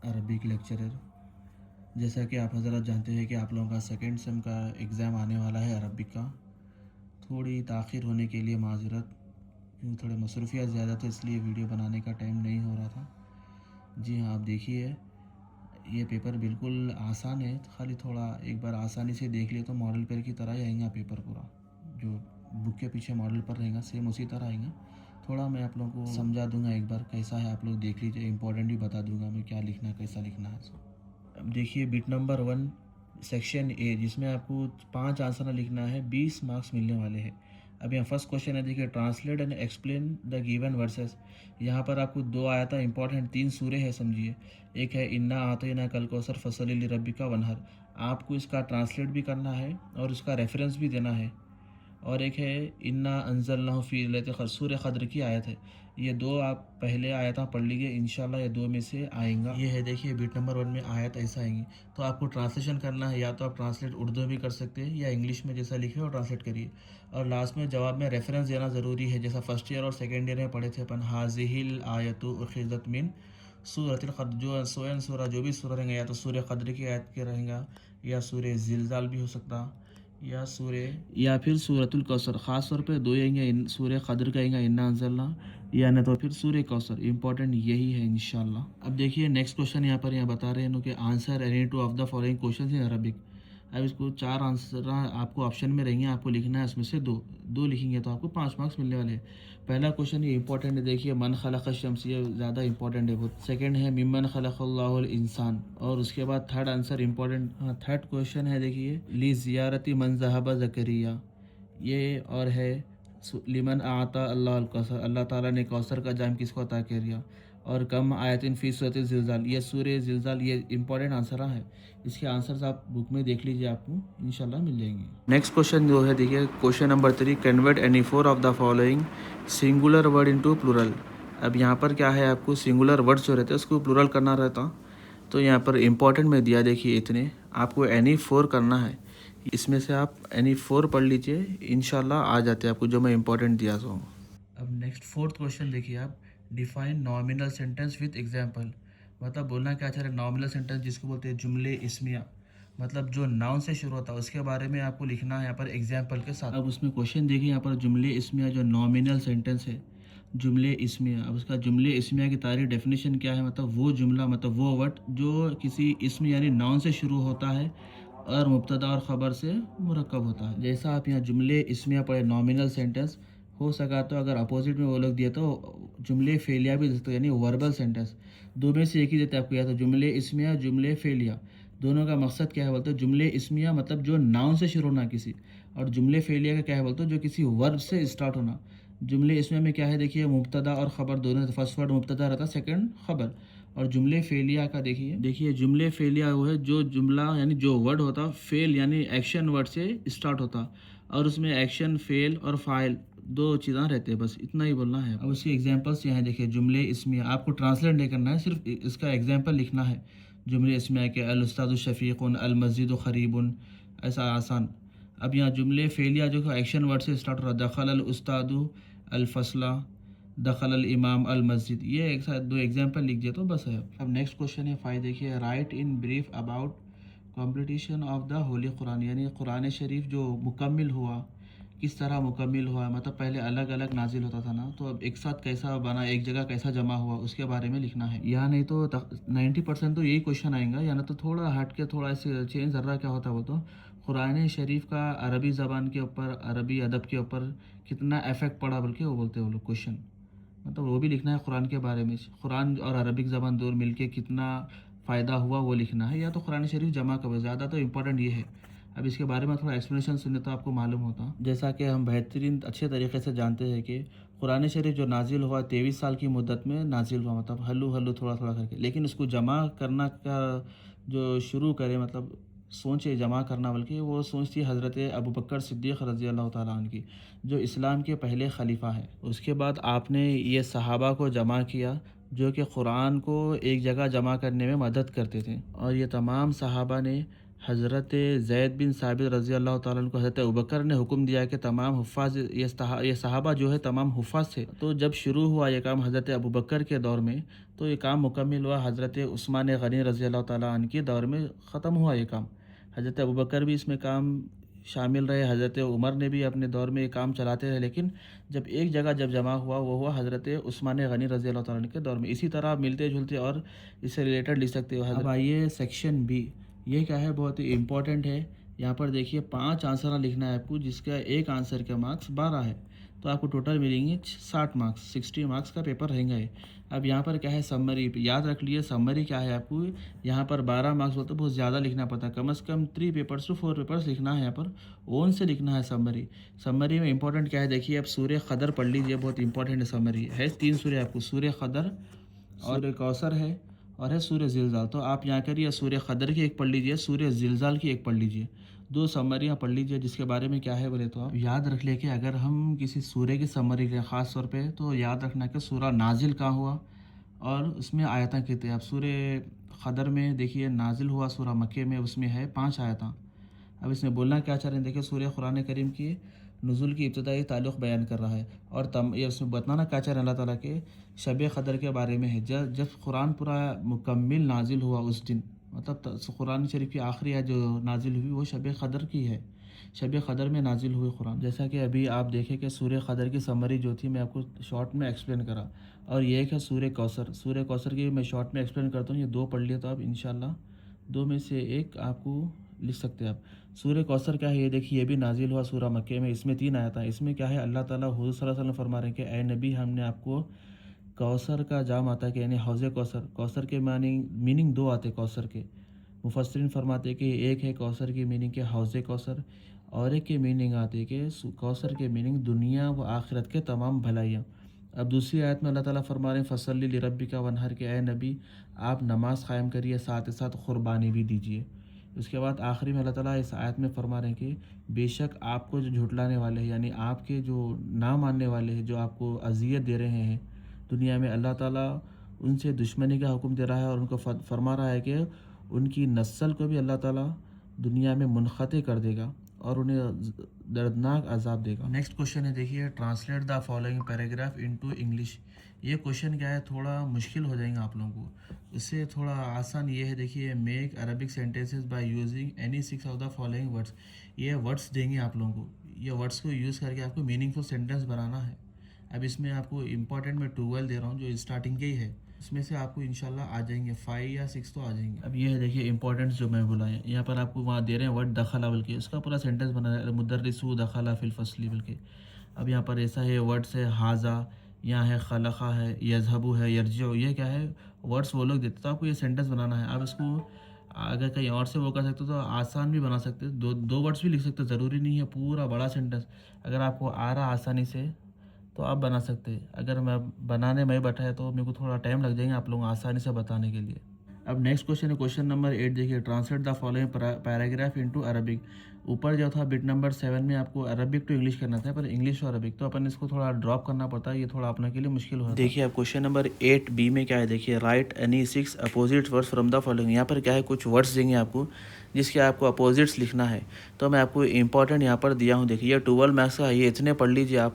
Arabic lecturer. جیسا کہ آپ حضرات جانتے ہیں کہ آپ لوگوں کا سیکنڈ سیم کا ایگزام آنے والا ہے عربک کا، تھوڑی تاخیر ہونے کے لیے معذرت، کیونکہ تھوڑے مصروفیات زیادہ تھے اس لیے ویڈیو بنانے کا ٹائم نہیں ہو رہا تھا۔ جی ہاں، آپ دیکھیے یہ پیپر بالکل آسان ہے، خالی تھوڑا ایک بار آسانی سے دیکھ لیے تو ماڈل پر کی طرح ہی آئیں گا پیپر پورا، جو بک کے پیچھے ماڈل پر رہے گا سیم اسی طرح آئیں گا۔ تھوڑا میں آپ لوگوں کو سمجھا دوں گا ایک بار کیسا ہے، آپ لوگ دیکھ لیجیے، امپورٹنٹ بھی بتا دوں گا میں کیا لکھنا ہے کیسا لکھنا ہے۔ اب دیکھیے بٹ نمبر 1 سیکشن اے، جس میں آپ کو 5 آنسر لکھنا ہے، 20 مارکس ملنے والے ہیں۔ اب یہاں فرسٹ کوشچن ہے، دیکھیے translate and explain the given verses. یہاں پر آپ کو 2 آیا تھا امپورٹنٹ، 3 سورے ہیں سمجھیے، ایک ہے انا اعطیناک کل کوثر فصلی لربک ونہر، آپ کو اس کا ٹرانسلیٹ بھی کرنا ہے اور اس کا ریفرنس بھی دینا ہے، اور ایک ہے انا انزلناہ فی لیلۃ القدر، سورہ قدر کی آیت ہے۔ یہ 2 آپ پہلے آیتاں پڑھ لیجیے، انشاءاللہ یہ 2 میں سے آئیں گا۔ یہ ہے دیکھیے بیٹ نمبر 1 میں آیت ایسا آئیں گی، تو آپ کو ٹرانسلیشن کرنا ہے، یا تو آپ ٹرانسلیٹ اردو میں کر سکتے ہیں یا انگلش میں جیسا لکھے اور ٹرانسلیٹ کریے، اور لاسٹ میں جواب میں ریفرنس دینا ضروری ہے، جیسا فرسٹ ایئر اور سیکنڈ ایئر میں پڑھے تھے اپن، ھذہ الآیۃ اخذت من سورۃ القدر، جو سورہ جو بھی سورہ رہیں گا، یا تو سورہ قدر کی آیت کے رہیں گا، یا سورہ زلزال بھی ہو سکتا، یا پھر سورۃ الکوثر، خاص طور پہ 2 آئیں گے، سورہ قدر کا آئیں گا انا انزلنا، یا نہ تو پھر سورہ کوثر، امپورٹنٹ یہی ہے انشاءاللہ۔ اب دیکھیے نیکسٹ کوشچن یہاں پر بتا رہے ہیں کہ answer any 2 of the following questions in Arabic. اب اس کو 4 آنسر آپ کو آپشن میں رہیں گے، آپ کو لکھنا ہے اس میں سے 2 لکھیں گے تو آپ کو 5 مارکس ملنے والے ہیں۔ پہلا کوشچن یہ امپورٹنٹ ہے، دیکھیے من خلق الشمس، یہ زیادہ امپورٹنٹ ہے بہت۔ سیکنڈ ہے ممن خلق اللہ الانسان، اور اس کے بعد third answer important, third question ہے دیکھیے لی زیارتی من ذہب زکریہ، یہ اور ہے لمن اعطا اللہ الکوثر، اللہ تعالیٰ نے کوثر کا جام کس کو عطا کیا، اور کم آیتن فی سورۃ الزلزال، یہ سورہ زلزال، یہ امپورٹنٹ آنسر ہے، اس کے آنسرز آپ بک میں دیکھ لیجیے، آپ کو انشاءاللہ مل جائیں گے۔ نیکسٹ کوشچن جو ہے دیکھیے question number 3، convert any 4 of the following singular word into plural. اب یہاں پر کیا ہے، آپ کو سنگولر ورڈز جو رہتے ہیں اس کو پلورل کرنا رہتا، تو یہاں پر امپورٹنٹ میں دیا دیکھیے اتنے، آپ کو اینی 4 کرنا ہے، اس میں سے آپ اینی 4 پڑھ لیجیے، انشاءاللہ آ جاتے ہیں آپ کو جو میں امپورٹنٹ دیا تو۔ اب نیکسٹ فورتھ کوشچن دیکھیے آپ، define nominal sentence with example, مطلب بولنا کیا چاہ رہے ہیں، نامینل سینٹینس جس کو بولتے ہیں جملے اسمیہ، مطلب جو ناؤن سے شروع ہوتا ہے اس کے بارے میں آپ کو لکھنا ہے یہاں پر ایگزامپل کے ساتھ۔ اب اس میں کوشچن دیکھیے یہاں پر جملے اسمیہ جو نامینل سینٹینس ہے، جملے اسمیہ، اب اس کا جملے اسمیہ کی تعریف ڈیفینیشن کیا ہے، مطلب وہ جملہ، مطلب وہ ورڈ جو کسی اسم یعنی ناؤن سے شروع ہوتا ہے اور مبتدا اور خبر سے مرکب ہوتا ہے۔ جیسا آپ یہاں جملے اسمیہ پڑھے نامینل سینٹینس، ہو سکا تو اگر اپوزٹ میں وہ لوگ دیے تو جملے فعلیہ بھی دے سکتے، یعنی وربل سینٹینس، 2 میں سے ایک ہی دیتے آپ کو، یا تو جملے اسمیہ جملے فعلیہ، دونوں کا مقصد کیا ہے بولتے ہیں، جملے اسمیہ مطلب جو ناؤن سے شروع ہونا کسی، اور جملے فعلیہ کا کیا ہے بولتے ہیں جو کسی ورب سے اسٹارٹ ہونا۔ جملے اسمیہ میں کیا ہے دیکھیے مبتدا اور خبر دونوں، فرسٹ ورڈ مبتدا رہتا، سیکنڈ خبر، اور جملے فعلیہ کا دیکھیے جملے فعلیہ وہ ہے جو جملہ یعنی جو ورڈ ہوتا فعل یعنی ایکشن ورڈ سے اسٹارٹ ہوتا، اور اس میں ایکشن فعل اور فاعل 2 چیزاں رہتے ہیں، بس اتنا ہی بولنا ہے۔ اب اس کی ایگزامپلس یہاں دیکھیے، جملے اسمیہ آپ کو ٹرانسلیٹ نہیں کرنا ہے، صرف اس کا ایگزامپل لکھنا ہے۔ جملے اسمیہ کے الاستاذ شفیق، المسجد قریب، ایسا آسان۔ اب یہاں جملے فعلیہ جو ایکشن ورڈ سے اسٹارٹ ہو رہا، دخل الاستاذ الفصل، دخل الامام المسجد، یہ ایک ساتھ 2 ایگزامپل لکھ دیا تو بس ہے۔ اب نیکسٹ کوشچن ہے 5، دیکھیے write in brief about completion of the holy Quran, یعنی قرآن شریف جو مکمل ہوا، کس طرح مکمل ہوا، مطلب پہلے الگ الگ نازل ہوتا تھا نا، تو اب ایک ساتھ کیسا بنا، ایک جگہ کیسا جمع ہوا، اس کے بارے میں لکھنا ہے۔ یا نہیں تو 90% تو یہی کوشچن آئیں گا، یا نہ تو تھوڑا ہٹ کے تھوڑا ایسے چینج ذرا کیا ہوتا وہ تو قرآن شریف کا عربی زبان کے اوپر، عربی ادب کے اوپر کتنا افیکٹ پڑا بلکہ وہ بولتے ہیں وہ لوگ کوشچن، مطلب وہ بھی لکھنا ہے قرآن کے بارے میں، قرآن اور عربک زبان دور مل کے کتنا فائدہ ہوا وہ لکھنا ہے، یا تو قرآن شریف جمع کا، زیادہ تو امپورٹنٹ یہ ہے۔ اب اس کے بارے میں تھوڑا ایکسپلینیشن سننے تو آپ کو معلوم ہوتا، جیسا کہ ہم بہترین اچھے طریقے سے جانتے ہیں کہ قرآن شریف جو نازل ہوا 23 سال کی مدت میں نازل ہوا، مطلب ہلو ہلو تھوڑا تھوڑا کر کے، لیکن اس کو جمع کرنا کا جو شروع کرے، مطلب سوچے جمع کرنا، بلکہ وہ سوچ تھی حضرت ابوبکر صدیق رضی اللہ تعالیٰ عنہ کی، جو اسلام کے پہلے خلیفہ ہے۔ اس کے بعد آپ نے یہ صحابہ کو جمع کیا جو کہ قرآن کو ایک جگہ جمع کرنے میں مدد کرتے تھے، اور یہ تمام صحابہ نے حضرت زید بن ثابت رضی اللہ تعالیٰ عنہ کو حضرت ابوبکر نے حکم دیا کہ تمام حفاظ یہ صحابہ جو ہے تمام حفاظ تھے. تو جب شروع ہوا یہ کام حضرت ابوبکر کے دور میں تو یہ کام مکمل ہوا حضرت عثمان غنی رضی اللہ تعالیٰ عنہ کے دور میں ختم ہوا یہ کام. حضرت ابوبکر بھی اس میں کام شامل رہے, حضرت عمر نے بھی اپنے دور میں یہ کام چلاتے رہے, لیکن جب ایک جگہ جب جمع ہوا وہ ہوا حضرت عثمان غنی رضی اللہ تعالیٰ عنہ کے دور میں. اسی طرح ملتے جلتے اور اس سے ریلیٹڈ لکھ سکتے ہو. اب آئیے سیکشن بی, یہ کیا ہے بہت ہی امپورٹنٹ ہے. یہاں پر دیکھیے 5 آنسر لکھنا ہے آپ کو, جس کا ایک آنسر کا مارکس 12 ہے, تو آپ کو ٹوٹل ملیں گے 60 مارکس, 60 مارکس کا پیپر رہیں گا یہ. اب یہاں پر کیا ہے سمری, یاد رکھ لیے سمری کیا ہے آپ کو. یہاں پر 12 مارکس ہوتے بہت زیادہ لکھنا پڑتا ہے, کم از کم 3 پیپرس ٹو 4 پیپرس لکھنا ہے. یہاں پر اون سے لکھنا ہے سمری. سمری میں امپورٹنٹ کیا ہے دیکھیے, اب سورہ قدر پڑھ لیجیے, بہت امپورٹنٹ ہے. سمری ہے 3 سورہ آپ کو, سورہ قدر اور سورہ کوثر ہے اور ہے سورہ زلزال. تو آپ یہاں کریے سورہ قدر کی ایک پڑھ لیجیے, سورہ زلزال کی ایک پڑھ لیجیے, 2 سمریاں پڑھ لیجیے. جس کے بارے میں کیا ہے بولے تو آپ یاد رکھ لیں کہ اگر ہم کسی سورہ کی سمری لیں خاص طور پہ, تو یاد رکھنا کہ سورہ نازل کہاں ہوا اور اس میں آیتیں کتنے. اب سورہ قدر میں دیکھیے نازل ہوا سورہ مکے میں, اس میں ہے 5 آیتیں. اب اس میں بولنا کیا چاہ رہے ہیں دیکھیے, سورہ قرآن کریم کی نزول کی ابتدائی تعلق بیان کر رہا ہے, اور یہ اس میں بتانا کیا چاہ رہے ہیں اللہ تعالیٰ کے شب قدر کے بارے میں ہے. جب قرآن پورا مکمل نازل ہوا اس دن, مطلب قرآن شریف کی آخری آیت جو نازل ہوئی وہ شب قدر کی ہے, شب قدر میں نازل ہوئی قرآن. جیسا کہ ابھی آپ دیکھیں کہ سورہ قدر کی سمری جو تھی میں آپ کو شارٹ میں ایکسپلین کرا, اور یہ ایک ہے سورہ کوثر. سورہ کوثر کی میں شارٹ میں ایکسپلین کرتا ہوں, یہ 2 پڑھ لیے تو آپ انشاءاللہ 2 میں سے ایک آپ کو لکھ سکتے ہیں آپ. سورہ کوثر کیا ہے یہ دیکھیے, یہ بھی نازل ہوا سورہ مکے میں, اس میں 3 آیات ہیں. اس میں کیا ہے اللہ تعالیٰ حضور صلی اللہ علیہ وسلم فرما رہے ہیں کہ اے نبی ہم نے آپ کو کوثر کا جام آتا ہے کہ یعنی حوض کوثر. کوثر کے میننگ 2 آتے کوثر کے. مفسرین فرماتے کہ ایک ہے کوثر کی میننگ کہ حوض کوثر, اور ایک کے میننگ آتے کہ کوثر کے میننگ دنیا و آخرت کے تمام بھلائیاں. اب دوسری آیت میں اللہ تعالیٰ فرما رہے ہیں فصلی لربک ونحر, کہ اے نبی آپ نماز قائم کریے, ساتھ ساتھ قربانی بھی دیجیے. اس کے بعد آخری میں اللہ تعالیٰ اس آیت میں فرما رہے ہیں کہ بے شک آپ کو جو جھٹلانے والے ہیں, یعنی آپ کے جو نہ ماننے والے ہیں, جو آپ کو اذیت دے رہے ہیں دنیا میں, اللہ تعالیٰ ان سے دشمنی کا حکم دے رہا ہے, اور ان کو فرما رہا ہے کہ ان کی نسل کو بھی اللہ تعالیٰ دنیا میں منقطع کر دے گا اور انہیں دردناک عذاب دے گا. نیکسٹ کوشچن ہے دیکھیے, translate the following paragraph into English. یہ کوشچن کیا ہے تھوڑا مشکل ہو جائیں گا آپ لوگوں کو, اس سے تھوڑا آسان یہ ہے دیکھیے, make Arabic sentences by using any 6 of the following words. یہ ورڈس دیں گے آپ لوگوں کو, یہ ورڈس کو یوز کر کے آپ کو میننگ فل سینٹینس بنانا ہے. اب اس میں آپ کو امپورٹنٹ میں 12 دے رہا ہوں جو اسٹارٹنگ کے ہی ہے, اس میں سے آپ کو انشاءاللہ آ جائیں گے 5 یا 6 تو آ جائیں گے. اب یہ ہے دیکھیے امپورٹنٹس جو میں بلائیں, یہاں پر آپ کو وہاں دے رہے ہیں ورڈ دخلا بول کے, اس کا پورا سینٹینس بنا ہے مدرسو دخلا فی الفصل بول کے. اب یہاں پر ایسا ہے ورڈس ہے حاذا, یہاں ہے خلقہ ہے, یذہبو ہے, یرجعو, یہ کیا ہے ورڈس وہ لوگ دیتے, تو آپ کو یہ سینٹینس بنانا ہے. آپ اس کو اگر کہیں اور سے وہ کر سکتے تو آسان بھی بنا سکتے, 2 ورڈس بھی لکھ سکتے, ضروری نہیں ہے پورا بڑا سینٹینس. اگر آپ کو آ رہا آسانی سے تو آپ بنا سکتے, اگر میں بنانے میں بیٹھا ہے تو میرے کو تھوڑا ٹائم لگ جائیں گے آپ لوگوں آسانی سے بتانے کے لیے. اب نیکسٹ کوشچن ہے کوشچن نمبر 8 دیکھیے, translate the following paragraph into Arabic. اوپر جو تھا بٹ نمبر 7 میں آپ کو عربک ٹو انگلش کرنا تھا, پر انگلش اور عربک تو اپن اس کو تھوڑا ڈراپ کرنا پڑتا ہے, یہ تھوڑا اپنے کے لیے مشکل ہو. دیکھیے اب کوشچن نمبر 8 بی میں کیا ہے دیکھیے, write any 6 opposite words from the following. یہاں پر کیا ہے کچھ ورڈس دیں گے آپ کو جس کے آپ کو اپوزٹس لکھنا ہے, تو میں آپ کو امپورٹنٹ یہاں پر دیا ہوں. دیکھیے یہ 12 مارکس کا, یہ اتنے پڑھ لیجیے آپ.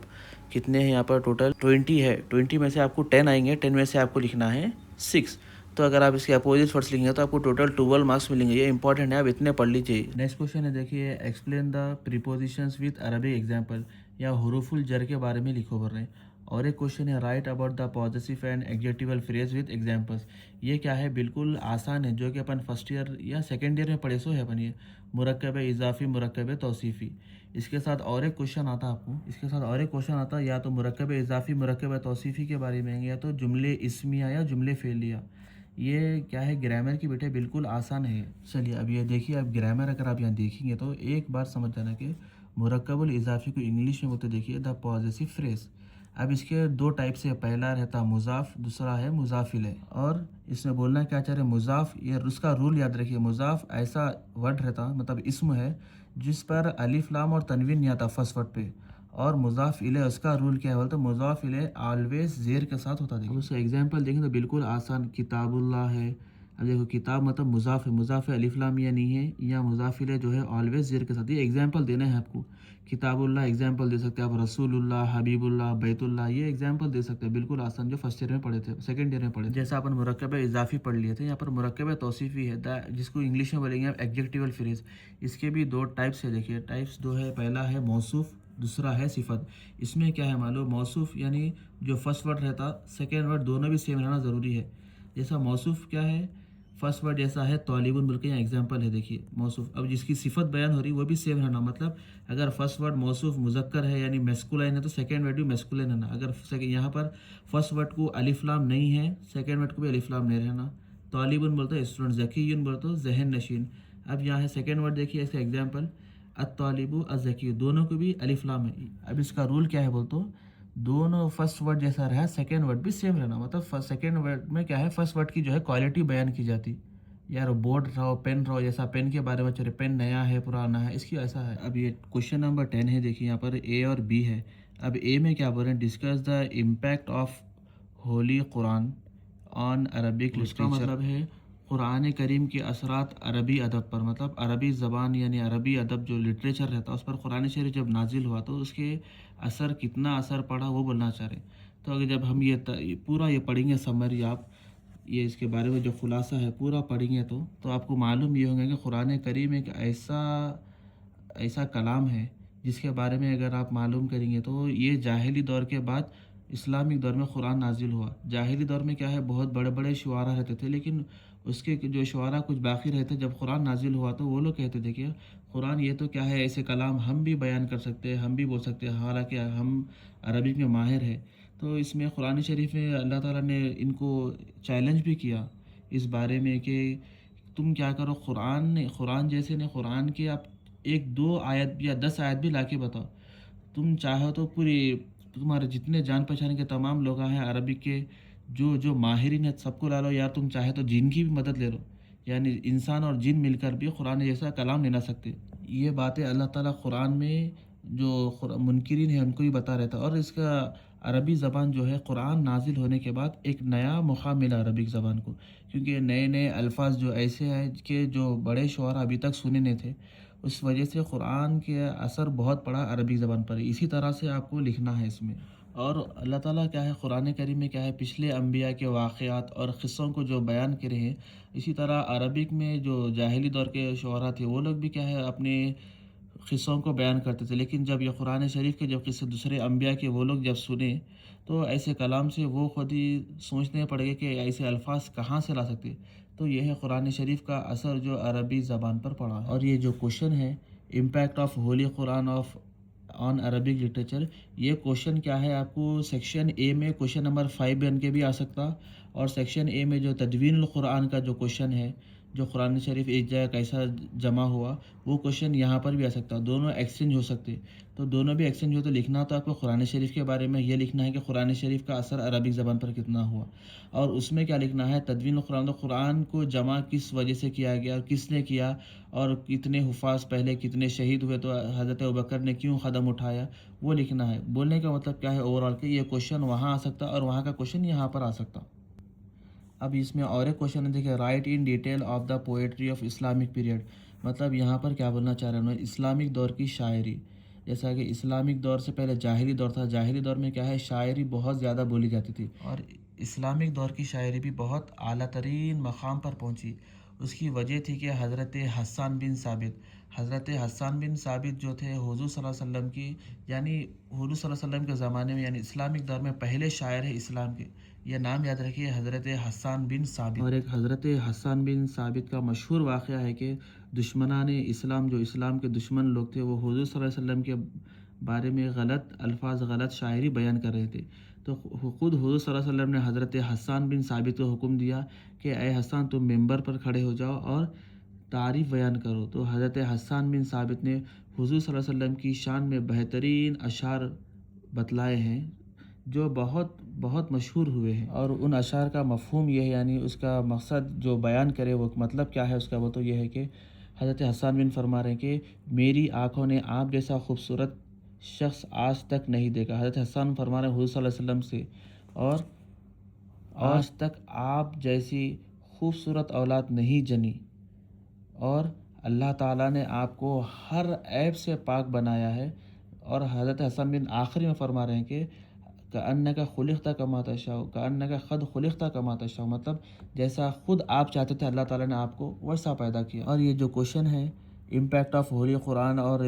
کتنے ہیں یہاں پر ٹوٹل 20 ہے, 20 میں سے آپ کو 10 آئیں گے, 10 میں سے آپ کو لکھنا ہے 6. تو اگر آپ اس کے اپوزٹ ورڈس لکھیں گے تو آپ کو ٹوٹل 12 مارکس ملیں گے, یہ امپورٹنٹ ہے, آپ اتنے پڑھ لیجیے. نیکسٹ کوشچن ہے دیکھیے, explain the prepositions with Arabic example, یا حروف الجر کے بارے میں لکھو بول رہے ہیں. اور ایک کوشچن ہے write about the possessive and adjectival phrase with examples. یہ کیا ہے بالکل آسان ہے, جو کہ اپن فرسٹ ایئر یا سیکنڈ ایئر میں پڑھے سو ہے اپن. یہ مرکب اضافی, مرکب توصیفی. اس کے ساتھ اور ایک کوشچن آتا آپ کو, اس کے ساتھ اور ایک کوشچن آتا یا تو مرکب اضافی, مرکب توصیفی کے بارے میں, یا تو جملے اسمیہ یا جملے فعلیہ. یہ کیا ہے گرامر کی بیٹے بالکل آسان ہے. چلیے اب یہ دیکھیے, اب گرامر اگر آپ یہاں دیکھیں گے تو ایک بات سمجھ جانا کہ مرکب الاضافی کو انگلش میں بولتے دیکھیے دا پوزیسو فریز. اب اس کے 2 ٹائپ سے, پہلا رہتا مضاف, دوسرا ہے مضاف الیہ. اور اس میں بولنا کیا چاہ رہے ہیں مضاف, یہ اس کا رول یاد رکھیے, مضاف ایسا ورڈ رہتا مطلب اسم ہے جس پر الف لام اور تنوین نہیں آتا فرسٹ ورڈ پہ. اور مضاف الیہ اس کا رول کیا ہے بولتے مضاف الیہ آلویز زیر کے ساتھ ہوتا. دیکھیں اس کا ایگزامپل دیکھیں تو بالکل آسان, کتاب اللہ ہے, اب دیکھو کتاب مطلب مضاف ہے، مضاف الف لام یہ نہیں ہے، یا مضاف الیہ جو ہے آلویز زیر کے ساتھ. یہ ایگزامپل دینا ہے آپ کو. کتاب اللہ ایگزامپل دے سکتے ہیں آپ، رسول اللہ، حبیب اللہ، بیت اللہ، یہ ایگزامپل دے سکتے ہیں. بالکل آسان، جو فرسٹ ایئر میں پڑھے تھے، سیکنڈ ایئر میں پڑھے تھے. جیسا اپن مرکب اضافی پڑھ لیے تھے، یہاں پر مرکب توصیفی ہے، جس کو انگلش میں بولیں گے آپ ایڈجیکٹیول فریز. اس کے بھی دو ٹائپس ہے. دیکھیے ٹائپس دو ہے، پہلا ہے موصوف، دوسرا ہے صفت. اس میں کیا ہے معلوم، موصوف یعنی جو فرسٹ ورڈ رہتا سیکنڈ ورڈ دونوں بھی سیم رہنا ضروری ہے. جیسا موصوف کیا ہے، فرسٹ ورڈ جیسا ہے طالب بول کے، یہاں ایگزامپل ہے دیکھیے موصوف. اب جس کی صفت بیان ہو رہی وہ بھی سیم رہنا. مطلب اگر فرسٹ ورڈ موصوف مذکر ہے یعنی میسکولائن ہے تو سیکنڈ ورڈ بھی میسکولائن رہنا. اگر یہاں پر فرسٹ ورڈ کو الف لام نہیں ہے، سیکنڈ ورڈ کو بھی الف لام نہیں رہنا. طالبن بولتا ہے اسٹوڈنٹ، ذکیون بولتا ہے ذہن نشین. اب یہاں ہے سیکنڈ ورڈ دیکھیے ایسے ایگزامپل، الطالب الذکی، دونوں کو بھی الف لام ہے. اب اس کا رول کیا ہے بولتے، دونوں فرسٹ ورڈ جیسا رہا سیکنڈ ورڈ بھی سیم رہنا. مطلب سیکنڈ ورڈ میں کیا ہے، فرسٹ ورڈ کی جو ہے کوالٹی بیان کی جاتی. یار بورڈ رہو، پین رہو، جیسا پین کے بارے میں چلے، پین نیا ہے پرانا ہے، اس کی ایسا ہے. اب یہ کوشچن نمبر 10 ہے، دیکھیے یہاں پر اے اور بی ہے. اب اے میں کیا بول رہے ہیں، discuss the impact of holy Quran on Arabic literature. اس کا مطلب ہے قرآن کریم کے اثرات عربی ادب پر. مطلب عربی زبان یعنی عربی ادب جو لٹریچر رہتا ہے اس پر قرآن شریف جب نازل ہوا تو اس کے اثر، کتنا اثر پڑا وہ بولنا چاہ رہے ہیں. تو اگر جب ہم یہ پورا یہ پڑھیں گے سمری، آپ یہ اس کے بارے میں جو خلاصہ ہے پورا پڑھیں گے تو آپ کو معلوم یہ ہوگا کہ قرآن کریم ایک ایسا کلام ہے جس کے بارے میں اگر آپ معلوم کریں گے تو یہ جاہلی دور کے بعد اسلامک دور میں قرآن نازل ہوا. جاہلی دور میں کیا ہے، بہت بڑے بڑے شعراء رہتے تھے، لیکن اس کے جو شعراء کچھ باقی رہتے. جب قرآن نازل ہوا تو وہ لوگ کہتے تھے کہ قرآن یہ تو کیا ہے، ایسے کلام ہم بھی بیان کر سکتے ہیں، ہم بھی بول سکتے ہیں، حالانکہ ہم عربک میں ماہر ہے. تو اس میں قرآن شریف میں اللہ تعالیٰ نے ان کو چیلنج بھی کیا اس بارے میں کہ تم کیا کرو، قرآن جیسے نے قرآن کے آپ 1-2 آیت یا 10 آیت بھی لا کے بتاؤ. تم چاہو تو پوری تمہارے جتنے جان پہچان کے تمام لوگ ہیں عربک کے، جو ماہرین ہیں سب کو لا لو. یار تم چاہے تو جن کی بھی مدد لے لو، یعنی انسان اور جن مل کر بھی قرآن جیسا کلام نہیں لا سکتے. یہ باتیں اللہ تعالیٰ قرآن میں جو منکرین ہیں ان کو بھی بتا رہتا. اور اس کا عربی زبان جو ہے قرآن نازل ہونے کے بعد ایک نیا مقام ملا عربک زبان کو، کیونکہ نئے نئے الفاظ جو ایسے ہیں کہ جو بڑے شعراء ابھی تک سنے نہیں تھے، اس وجہ سے قرآن کے اثر بہت پڑا عربی زبان پر. اسی طرح سے آپ کو لکھنا ہے اس میں. اور اللہ تعالیٰ کیا ہے قرآن کریم میں کیا ہے، پچھلے انبیاء کے واقعات اور قصوں کو جو بیان کرے ہیں، اسی طرح عربک میں جو جاہلی دور کے شعراء تھے وہ لوگ بھی کیا ہے اپنے قصوں کو بیان کرتے تھے. لیکن جب یہ قرآن شریف کے جب قصے دوسرے انبیاء کے وہ لوگ جب سنے تو ایسے کلام سے وہ خود ہی سوچنے پڑ گئے کہ ایسے الفاظ کہاں سے لا سکتے. تو یہ ہے قرآن شریف کا اثر جو عربی زبان پر پڑا ہے. اور یہ جو کوشچن ہے، impact of holy Quran on Arabic literature, یہ کوشچن کیا ہے آپ کو سیکشن اے میں کوشچن نمبر 5 بن کے بھی آ سکتا، اور سیکشن اے میں جو تدوین القرآن کا جو کوشچن ہے، جو قرآن شریف ایک جگہ کیسا جمع ہوا، وہ کوشچن یہاں پر بھی آ سکتا. دونوں ایکسچینج ہو سکتے. تو دونوں بھی ایکسچینج ہو تو لکھنا تو آپ کو قرآن شریف کے بارے میں یہ لکھنا ہے کہ قرآن شریف کا اثر عربک زبان پر کتنا ہوا، اور اس میں کیا لکھنا ہے تدوین القرآن، قرآن کو جمع کس وجہ سے کیا گیا اور کس نے کیا، اور کتنے حفاظ پہلے کتنے شہید ہوئے تو حضرت ابوبکر نے کیوں قدم اٹھایا، وہ لکھنا ہے. بولنے کا مطلب کیا ہے اوور آل کہ یہ کوشچن وہاں آ سکتا اور وہاں کا کوشچن یہاں پر آ سکتا. اب اس میں اور ایک کوشچن ہے، دیکھیں right in detail of the poetry of Islamic period. مطلب یہاں پر کیا بولنا چاہ رہے ہیں، اسلامک دور کی شاعری. جیسا کہ اسلامک دور سے پہلے جاہلی دور تھا، جاہلی دور میں کیا ہے شاعری بہت زیادہ بولی جاتی تھی، اور اسلامک دور کی شاعری بھی بہت اعلیٰ ترین مقام پر پہنچی. اس کی وجہ تھی کہ حضرت حسان بن ثابت جو تھے حضور صلی اللہ علیہ وسلم کی، یعنی حضور صلی اللہ علیہ وسلم کے زمانے میں یعنی اسلامک دور میں پہلے شاعر ہے اسلام کے. یہ نام یاد رکھیے، حضرت حسان بن ثابت. اور ایک حضرت حسان بن ثابت کا مشہور واقعہ ہے کہ دشمنان اسلام، جو اسلام کے دشمن لوگ تھے، وہ حضور صلی اللہ علیہ وسلم کے بارے میں غلط الفاظ، غلط شاعری بیان کر رہے تھے. تو خود حضور صلی اللہ علیہ وسلم نے حضرت حسان بن ثابت کو حکم دیا کہ اے حسان تم ممبر پر کھڑے ہو جاؤ اور تعریف بیان کرو. تو حضرت حسان بن ثابت نے حضور صلی اللہ علیہ وسلم کی شان میں بہترین اشعار بتلائے ہیں جو بہت بہت مشہور ہوئے ہیں. اور ان اشعار کا مفہوم یہ ہے، یعنی اس کا مقصد جو بیان کرے وہ مطلب کیا ہے اس کا، وہ تو یہ ہے کہ حضرت حسان بن فرما رہے ہیں کہ میری آنکھوں نے آپ جیسا خوبصورت شخص آج تک نہیں دیکھا. حضرت حسان فرما رہے ہیں حضور صلی اللہ علیہ وسلم سے، اور آج تک آپ جیسی خوبصورت اولاد نہیں جنی، اور اللہ تعالیٰ نے آپ کو ہر عیب سے پاک بنایا ہے، اور حضرت حسن بن آخری میں فرما رہے ہیں کہ کأنک خلقت کما تشاء، کأنک قد خلقت کما تشاء، مطلب جیسا خود آپ چاہتے تھے اللہ تعالیٰ نے آپ کو ویسا پیدا کیا۔ اور یہ جو کوشچن ہے امپیکٹ آف ہولی قرآن اور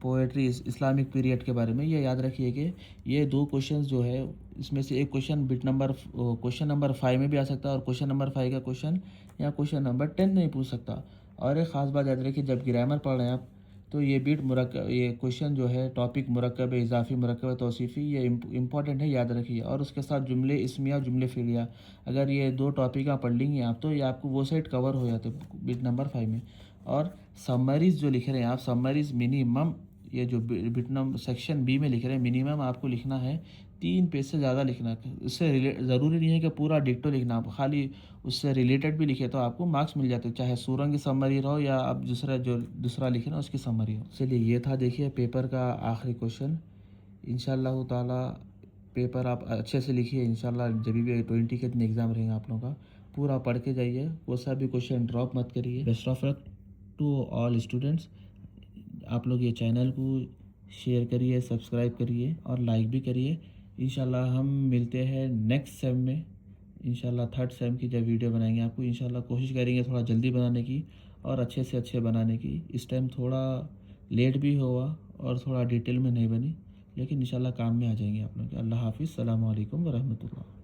پوئٹری اسلامک پیریڈ کے بارے میں، یہ یاد رکھیے کہ یہ دو کوشچنز جو ہے اس میں سے ایک کوشچن کوشچن نمبر 5 میں بھی آ سکتا ہے، اور کوشچن نمبر 5 کا کوشچن یا کوشچن نمبر 10 نہیں پوچھ سکتا۔ اور ایک خاص بات یاد رکھیے، جب گرامر پڑھ رہے ہیں آپ تو یہ بیٹ مرکب، یہ کوشچن جو ہے ٹاپک مرکب اضافی، مرکب توصیفی، یہ امپورٹنٹ ہے، یاد رکھیے۔ اور اس کے ساتھ جملے اسمیہ، جملے فعلیہ، اگر یہ دو ٹاپک آپ پڑھ لیں گے آپ تو یہ آپ کو وہ سائٹ کور ہو جاتے بیٹ نمبر 5 میں۔ اور سمریز جو لکھ رہے ہیں آپ، سمریز منیمم، یہ جو بیٹ نمبر سیکشن بی میں لکھ رہے ہیں، منیمم آپ کو لکھنا ہے 3 پیج سے زیادہ لکھنا ہے۔ اس سے ضروری نہیں ہے کہ پورا ڈکٹو لکھنا، آپ خالی اس سے ریلیٹڈ بھی لکھے تو آپ کو مارکس مل جاتے، چاہے سورنگ کی سمری رہو یا آپ دوسرا لکھ رہے ہیں اس کی سمری ہو۔ چلیے یہ تھا دیکھیے پیپر کا آخری کوشچن۔ انشاءاللہ تعالیٰ پیپر آپ اچھے سے لکھیے، انشاءاللہ جب بھی 20 کے دن ایگزام رہیں گا آپ لوگوں کا، پورا پڑھ کے جائیے، وہ سا بھی کوشچن ڈراپ مت کریے۔ Best of luck to all students. آپ لوگ یہ چینل کو شیئر کریے، سبسکرائب کریے اور لائک بھی کریے۔ انشاءاللہ ہم ملتے ہیں نیکسٹ سیم میں، انشاءاللہ 3rd سیم کی جب ویڈیو بنائیں گے آپ کو، انشاءاللہ کوشش کریں گے تھوڑا جلدی بنانے کی اور اچھے سے اچھے بنانے کی۔ اس ٹائم تھوڑا لیٹ بھی ہوا اور تھوڑا ڈیٹیل میں نہیں بنی، لیکن انشاءاللہ کام میں آ جائیں گے آپ لوگ۔ اللہ حافظ، السلام علیکم ورحمۃ اللہ۔